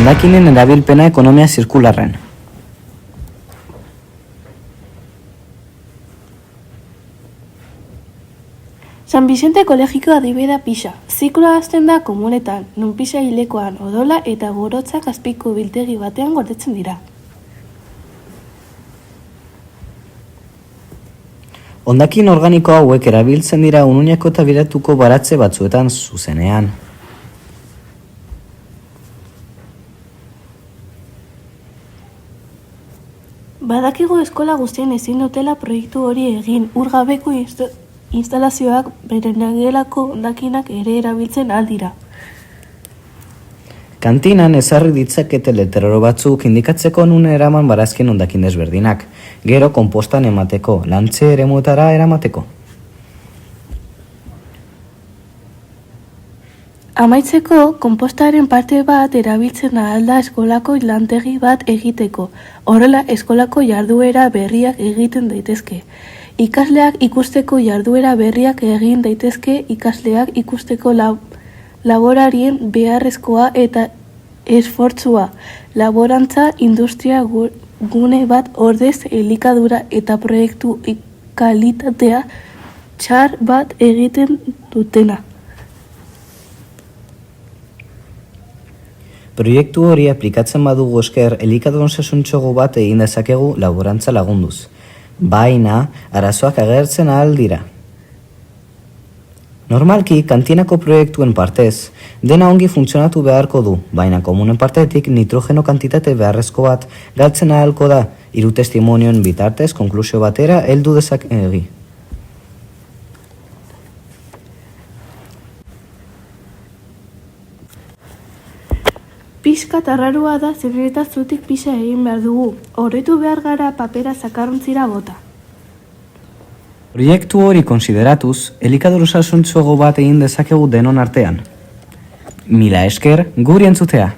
Hondakinen erabilpena ekonomia zirkularren. San Bizente kolegiko adibidea pisa. Zikloa hasten da komunetan, non pisa hilekoan odola eta gorotzak azpiko biltegi batean gordetzen dira. Hondakin organiko hauek erabiltzen dira Unuñako eta Biratuko baratze batzuetan zuzenean. Badakigu eskola guztien ezin dutela proiektu hori egin, urgabeko instalazioak beren gelako hondakinak ere erabiltzen aldira. Kantinan ezarri ditzakete letrero batzuk indikatzeko nun eraman barazkien hondakin desberdinak, gero konpostan emateko, lantze eremuetara eramateko. Amaitzeko, konpostaren parte bat erabiltzen ahal da eskolako lantegi bat egiteko. Horrela, eskolako jarduera berriak egiten daitezke. Ikasleak ikusteko jarduera berriak egin daitezke, ikasleak ikusteko laborarien beharrezkoa eta esfortzua. Laborantza industria gune bat ordez elikadura eta proiektu kalitatea txar bat egiten dutena. Proiektu hori aplikatzen badugu esker elikadun sasuntxogo bat egin dezakegu laborantza lagunduz. Baina, arazoak agertzen ahal dira. Normalki, kantinako proiektuen partez, dena ongi funtzionatu beharko du, baina komunen partetik nitrogeno kantitate beharrezko bat galtzen ahalko da, 3 testimonioen bitartez konklusio batera heldu dezakegi. Pixkat arrarua da zer zutik pisa egin behar dugu. Horretu behar gara papera zakarrontzira bota. Proiektu hori konsideratuz, elikadura sasuntxogo bat egin dezakegu denon artean. Mila esker, guri entzutea!